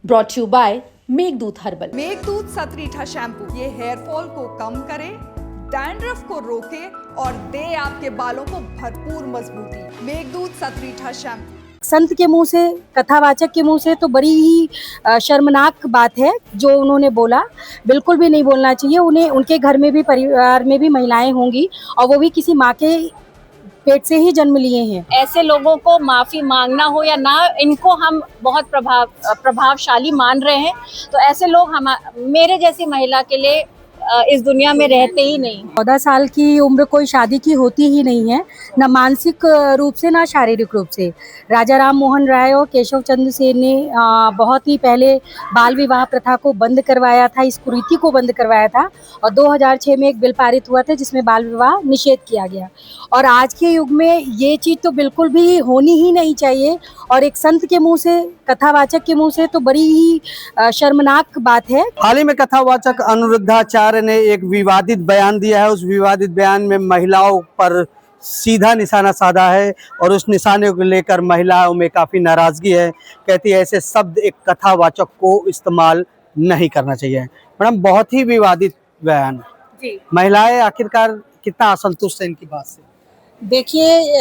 Brought you by Meghdoot herbal. Meghdoot Satritha shampoo ये hair fall को कम करे, डैंड्रफ को रोके और दे आपके बालों को भरपूर मजबूती। मेघदूत सतरीठा शैम्पू। संत के मुंह से, कथावाचक के मुंह से तो बड़ी ही शर्मनाक बात है जो उन्होंने बोला। बिल्कुल भी नहीं बोलना चाहिए। उन्हें उनके घर में भी, परिवार में भी महिलाएं होंगी और वो भी किसी माँ के पेट से ही जन्म लिए हैं। ऐसे लोगों को माफी मांगना हो या ना, इनको हम बहुत प्रभावशाली मान रहे हैं। तो ऐसे लोग मेरे जैसी महिला के लिए इस दुनिया में रहते ही नहीं। 14 साल की उम्र कोई शादी की होती ही नहीं है, न मानसिक रूप से ना शारीरिक रूप से। राजा राम मोहन राय और केशव चंद्र सेन ने बहुत ही पहले बाल विवाह प्रथा को बंद करवाया था, इस कुरीति को बंद करवाया था और 2006 में एक बिल पारित हुआ था जिसमें बाल विवाह निषेध किया गया। और आज के युग में ये चीज़ तो बिल्कुल भी होनी ही नहीं चाहिए और एक संत के मुंह से, कथावाचक के मुंह से तो बड़ी ही शर्मनाक बात है। हाल ही में कथावाचक अनिरुद्धाचार्य ने एक विवादित बयान दिया है। उस विवादित बयान में महिलाओं पर सीधा निशाना साधा है और उस निशाने को लेकर महिलाओं में काफ़ी नाराज़गी है। कहती है ऐसे शब्द एक कथावाचक को इस्तेमाल नहीं करना चाहिए। मैडम, बहुत ही विवादित बयान जी। महिलाएं आखिरकार कितना असंतुष्ट है इनकी बात से? देखिए,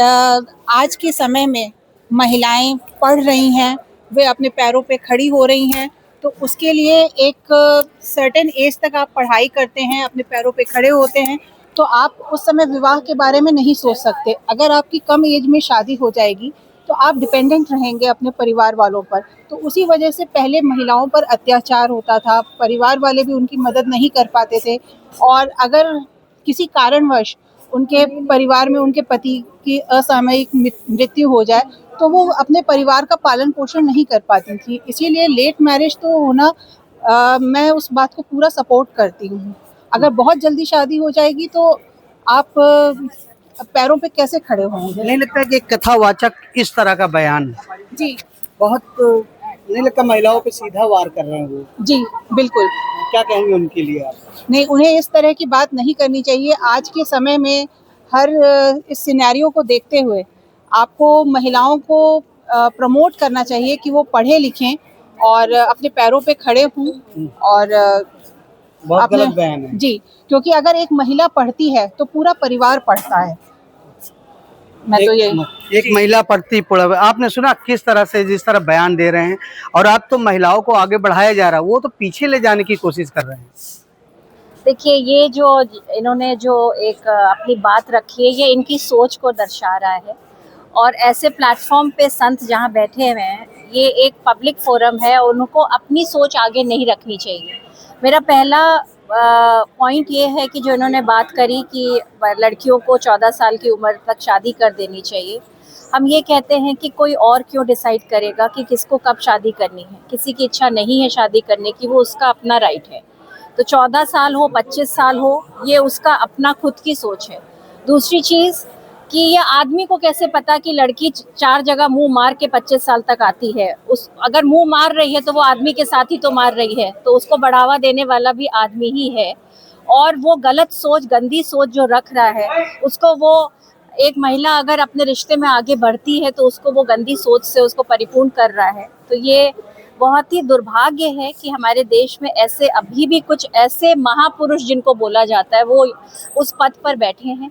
आज के समय में महिलाएं पढ़ रही हैं, वे अपने पैरों पे खड़ी हो रही हैं। तो उसके लिए एक सर्टेन एज तक आप पढ़ाई करते हैं, अपने पैरों पे खड़े होते हैं, तो आप उस समय विवाह के बारे में नहीं सोच सकते। अगर आपकी कम एज में शादी हो जाएगी तो आप डिपेंडेंट रहेंगे अपने परिवार वालों पर। तो उसी वजह से पहले महिलाओं पर अत्याचार होता था, परिवार वाले भी उनकी मदद नहीं कर पाते थे और अगर किसी कारणवश उनके परिवार में उनके पति की असामयिक मृत्यु हो जाए तो वो अपने परिवार का पालन पोषण नहीं कर पाती थी। इसीलिए लेट मैरिज तो होना, मैं उस बात को पूरा सपोर्ट करती हूँ। अगर बहुत जल्दी शादी हो जाएगी तो आप पैरों पे कैसे खड़े होंगे? नहीं लगता कि कथावाचक इस तरह का बयान जी बहुत नहीं लगता महिलाओं पे सीधा वार कर रहे हैं वो? जी बिल्कुल। क्या कहेंगे उनके लिए आप? नहीं, उन्हें इस तरह की बात नहीं करनी चाहिए। आज के समय में हर इस सिनेरियो को देखते हुए आपको महिलाओं को प्रमोट करना चाहिए कि वो पढ़े लिखें और अपने पैरों पे खड़े हों और बहुत गलत बयान है जी, क्योंकि अगर एक महिला पढ़ती है तो पूरा परिवार पढ़ता है। मैं तो एक महिला पढ़ती पढ़ा। आपने सुना किस तरह से, जिस तरह बयान दे रहे हैं और आप तो महिलाओं को आगे बढ़ाया जा रहा है, वो तो पीछे ले जाने की कोशिश कर रहे हैं। देखिए, ये जो इन्होंने जो एक अपनी बात रखी है, ये इनकी सोच को दर्शा रहा है। और ऐसे प्लेटफॉर्म पे संत जहाँ बैठे हुए हैं, ये एक पब्लिक फोरम है, उनको अपनी सोच आगे नहीं रखनी चाहिए। मेरा पहला पॉइंट ये है कि जो इन्होंने बात करी कि लड़कियों को 14 साल की उम्र तक शादी कर देनी चाहिए। हम ये कहते हैं कि कोई और क्यों डिसाइड करेगा कि किसको कब शादी करनी है? किसी की इच्छा नहीं है शादी करने की, वो उसका अपना राइट है। तो 14 साल हो, 25 साल हो, ये उसका अपना खुद की सोच है। दूसरी चीज़ कि ये आदमी को कैसे पता कि लड़की 4 जगह मुंह मार के 25 साल तक आती है? अगर मुंह मार रही है तो वो आदमी के साथ ही तो मार रही है, तो उसको बढ़ावा देने वाला भी आदमी ही है। और वो गलत सोच, गंदी सोच जो रख रहा है, उसको वो एक महिला अगर अपने रिश्ते में आगे बढ़ती है तो उसको वो गंदी सोच से उसको परिपूर्ण कर रहा है। तो ये बहुत ही दुर्भाग्य है कि हमारे देश में ऐसे अभी भी कुछ ऐसे महापुरुष जिनको बोला जाता है वो उस पद पर बैठे हैं।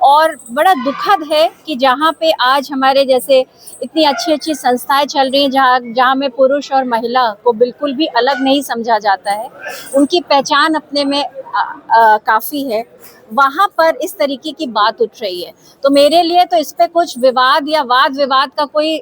और बड़ा दुखद है कि जहाँ पे आज हमारे जैसे इतनी अच्छी अच्छी संस्थाएं चल रही हैं, जहाँ में पुरुष और महिला को बिल्कुल भी अलग नहीं समझा जाता है, उनकी पहचान अपने में काफ़ी है, वहाँ पर इस तरीके की बात उठ रही है। तो मेरे लिए तो इस पे कुछ विवाद या वाद विवाद का कोई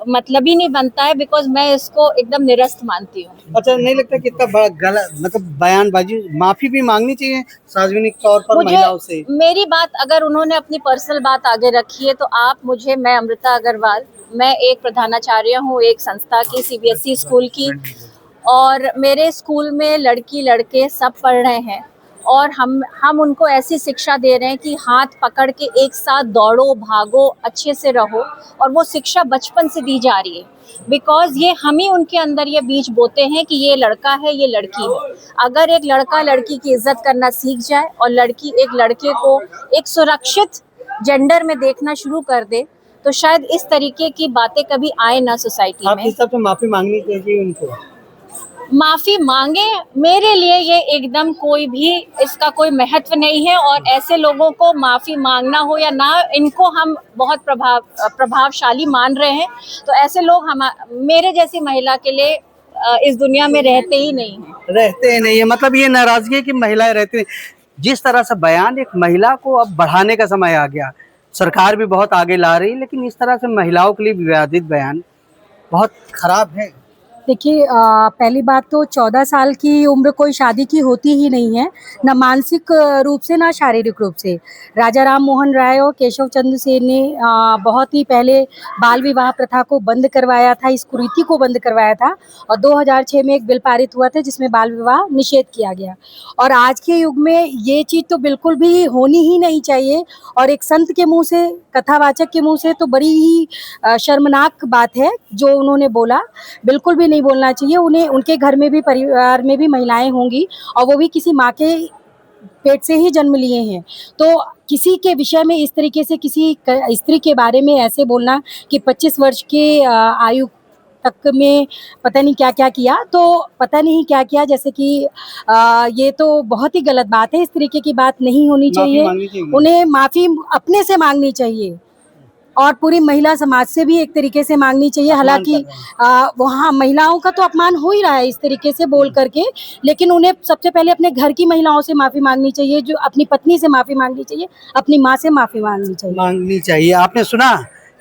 मतलब ही नहीं बनता है, बिकॉज मैं इसको एकदम निरस्त मानती हूँ। अच्छा, नहीं लगता कितना बड़ा गलत, मतलब बयानबाजी, माफी भी मांगनी चाहिए सार्वजनिक तौर पर महिलाओं से? मेरी बात, अगर उन्होंने अपनी पर्सनल बात आगे रखी है तो आप मुझे, मैं अमृता अग्रवाल, मैं एक प्रधानाचार्य हूँ एक संस्था की, CBSE स्कूल की, और मेरे स्कूल में लड़की लड़के सब पढ़ रहे हैं और हम उनको ऐसी शिक्षा दे रहे हैं कि हाथ पकड़ के एक साथ दौड़ो, भागो, अच्छे से रहो, और वो शिक्षा बचपन से दी जा रही है। बिकॉज ये हम ही उनके अंदर ये बीज बोते हैं कि ये लड़का है, ये लड़की है। अगर एक लड़का लड़की की इज्जत करना सीख जाए और लड़की एक लड़के को एक सुरक्षित जेंडर में देखना शुरू कर दे, तो शायद इस तरीके की बातें कभी आए ना सोसाइटी में। आप इस तरह से माफी मांगनी चाहिए उनको? माफी मांगे, मेरे लिए ये एकदम कोई भी इसका कोई महत्व नहीं है। और ऐसे लोगों को माफी मांगना हो या ना, इनको हम बहुत प्रभावशाली मान रहे हैं। तो ऐसे लोग हम मेरे जैसी महिला के लिए इस दुनिया में रहते ही नहीं है। रहते ही नहीं है, मतलब ये नाराजगी है कि महिलाएं रहती नहीं। जिस तरह से बयान, एक महिला को अब बढ़ाने का समय आ गया, सरकार भी बहुत आगे ला रही है, लेकिन इस तरह से महिलाओं के लिए विवादित बयान बहुत खराब है। देखिए, पहली बात तो 14 साल की उम्र कोई शादी की होती ही नहीं है, ना मानसिक रूप से ना शारीरिक रूप से। राजा राम मोहन राय और केशव चंद्र सेन ने बहुत ही पहले बाल विवाह प्रथा को बंद करवाया था, इस कुरीति को बंद करवाया था। और 2006 में एक बिल पारित हुआ था जिसमें बाल विवाह निषेध किया गया। और आज के युग में ये चीज़ तो बिल्कुल भी होनी ही नहीं चाहिए। और एक संत के मुंह से, कथावाचक के मुंह से तो बड़ी ही शर्मनाक बात है जो उन्होंने बोला। बिल्कुल भी नहीं बोलना चाहिए। उन्हें, उनके घर में भी, परिवार में भी महिलाएं होंगी और वो भी किसी माँ के पेट से ही जन्म लिए हैं। तो किसी के विषय में इस तरीके से किसी स्त्री के बारे में ऐसे बोलना कि 25 वर्ष के आयु तक में पता नहीं क्या क्या किया, तो पता नहीं क्या किया, जैसे कि ये तो बहुत ही गलत बात है। इस तरीके की बात नहीं होनी चाहिए। उन्हें माफ़ी अपने से मांगनी चाहिए और पूरी महिला समाज से भी एक तरीके से मांगनी चाहिए। हालांकि वहाँ महिलाओं का तो अपमान हो ही रहा है इस तरीके से बोल करके, लेकिन उन्हें सबसे पहले अपने घर की महिलाओं से माफ़ी मांगनी चाहिए, जो अपनी पत्नी से माफ़ी मांगनी चाहिए, अपनी माँ से माफ़ी मांगनी चाहिए। आपने सुना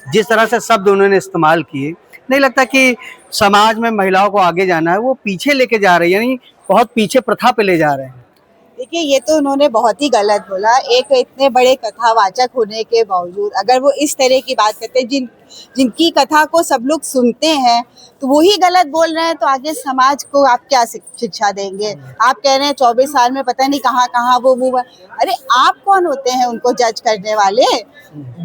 जिस तरह से शब्द उन्होंने इस्तेमाल किए, नहीं लगता कि समाज में महिलाओं को आगे जाना है, वो पीछे लेके जा रही है, यानी बहुत पीछे प्रथा पे ले जा रहे हैं। देखिए, ये तो उन्होंने बहुत ही गलत बोला। एक इतने बड़े कथावाचक होने के बावजूद अगर वो इस तरह की बात करते हैं, जिनकी कथा को सब लोग सुनते हैं, तो वो ही गलत बोल रहे हैं, तो आगे समाज को आप क्या शिक्षा देंगे? आप कह रहे हैं 24 साल में पता नहीं कहाँ कहाँ वो मुँह। अरे आप कौन होते हैं उनको जज करने वाले?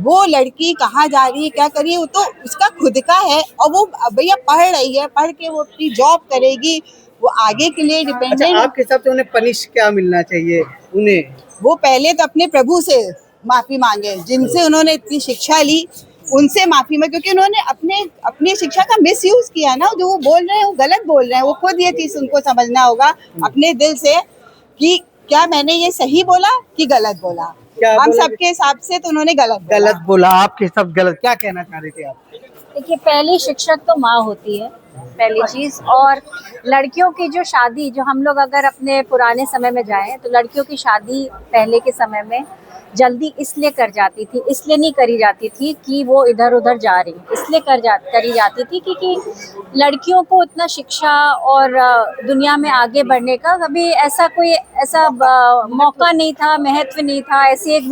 वो लड़की कहाँ जा रही है, क्या कर रही है, वो तो उसका खुद का है। और वो भैया पढ़ रही है, पढ़ के वो अपनी जॉब करेगी, वो आगे के लिए डिपेंडेंट। अच्छा, आपके हिसाब से उन्हें पनिश क्या मिलना चाहिए? उन्हें वो पहले तो अपने प्रभु से माफी मांगे, जिनसे उन्होंने इतनी शिक्षा ली, उनसे माफी मांगे, क्योंकि उन्होंने अपनी शिक्षा का मिसयूज किया ना। जो वो बोल रहे हैं वो गलत बोल रहे हैं। वो खुद ये चीज उनको समझना होगा अपने दिल से कि क्या मैंने ये सही बोला कि गलत बोला। हम सबके हिसाब से तो उन्होंने गलत बोला। आपके सब गलत, क्या कहना चाह रहे थे आप? देखिए, पहली शिक्षक तो माँ होती है, पहली चीज। और लड़कियों की जो शादी, जो हम लोग अगर अपने पुराने समय में जाएं, तो लड़कियों की शादी पहले के समय में जल्दी इसलिए इसलिए नहीं करी जाती थी कि वो इधर उधर जा रही, इसलिए करी जाती थी क्योंकि लड़कियों को उतना शिक्षा और दुनिया में आगे बढ़ने का कभी ऐसा मौका नहीं था, महत्व नहीं था, ऐसे एक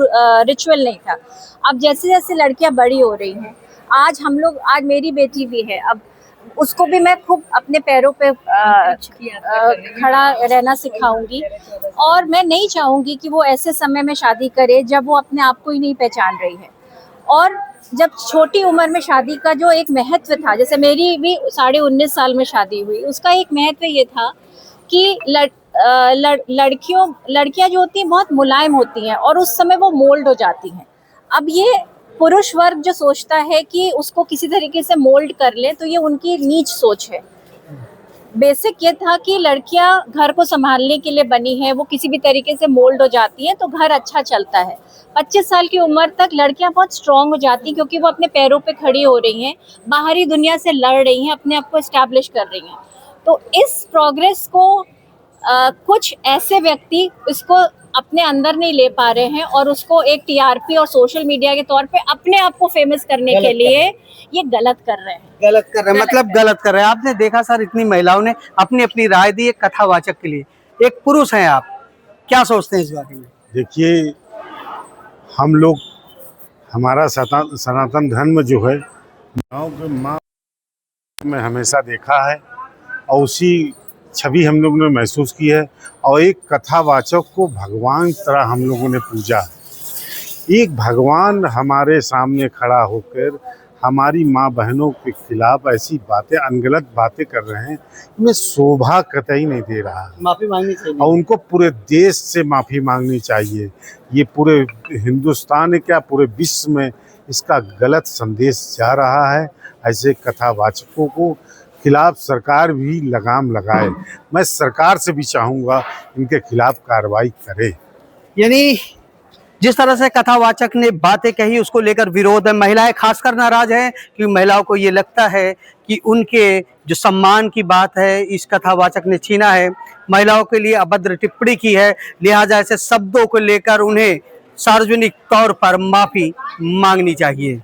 रिचुअल नहीं था। अब जैसे जैसे लड़कियां बड़ी हो रही हैं, आज मेरी बेटी भी है, अब उसको भी मैं खूब अपने पैरों पे खड़ा रहना सिखाऊंगी। और मैं नहीं चाहूँगी कि वो ऐसे समय में शादी करे जब वो अपने आप को ही नहीं पहचान रही है। और जब छोटी उम्र में शादी का जो एक महत्व था, जैसे मेरी भी 19.5 साल में शादी हुई, उसका एक महत्व ये था कि लड़कियां जो होती हैं बहुत मुलायम होती हैं और उस समय वो मोल्ड हो जाती हैं। अब ये पुरुष वर्ग जो सोचता है कि उसको किसी तरीके से मोल्ड कर ले, तो ये उनकी नीच सोच है। बेसिक ये था कि लड़कियां घर को संभालने के लिए बनी है, वो किसी भी तरीके से मोल्ड हो जाती हैं तो घर अच्छा चलता है। 25 साल की उम्र तक लड़कियां बहुत स्ट्रांग हो जाती हैं, क्योंकि वो अपने पैरों पे खड़ी हो रही हैं, बाहरी दुनिया से लड़ रही हैं, अपने आप को एस्टैब्लिश कर रही हैं। तो इस प्रोग्रेस को कुछ ऐसे व्यक्ति इसको अपने अंदर नहीं ले पा रहे हैं और उसको एक टीआरपी और सोशल मीडिया के तौर पे अपने आप को फेमस करने के लिए ये गलत कर रहे हैं। मतलब गलत कर रहे हैं। आपने देखा सर, इतनी महिलाओं ने अपनी अपनी राय दी एक कथावाचक के लिए। एक पुरुष हैं आप, क्या सोचते हैं इस बारे में? देखिए, हम लोग, हमारा सनातन धर्म जो है, गाँव के माँ में हमेशा देखा है और उसी छवि हम लोगों ने महसूस की है। और एक कथावाचक को भगवान तरह हम लोगों ने पूजा है। एक भगवान हमारे सामने खड़ा होकर हमारी माँ बहनों के खिलाफ ऐसी बातें, अनगलत बातें कर रहे हैं, इन्हें शोभा कतई नहीं दे रहा है। माफी मांगनी चाहिए और उनको पूरे देश से माफ़ी मांगनी चाहिए। ये पूरे हिंदुस्तान क्या पूरे विश्व में इसका गलत संदेश जा रहा है ऐसे कथावाचकों को खिलाफ सरकार भी लगाम लगाए। मैं सरकार से भी चाहूँगा इनके खिलाफ कार्रवाई करे। यानी जिस तरह से कथावाचक ने बातें कही उसको लेकर विरोध है। महिलाएं खासकर नाराज हैं क्योंकि महिलाओं को ये लगता है कि उनके जो सम्मान की बात है इस कथावाचक ने छीना है, महिलाओं के लिए अभद्र टिप्पणी की है, लिहाजा ऐसे शब्दों को लेकर उन्हें सार्वजनिक तौर पर माफी मांगनी चाहिए।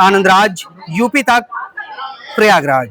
आनंद राज, यूपी तक, प्रयागराज।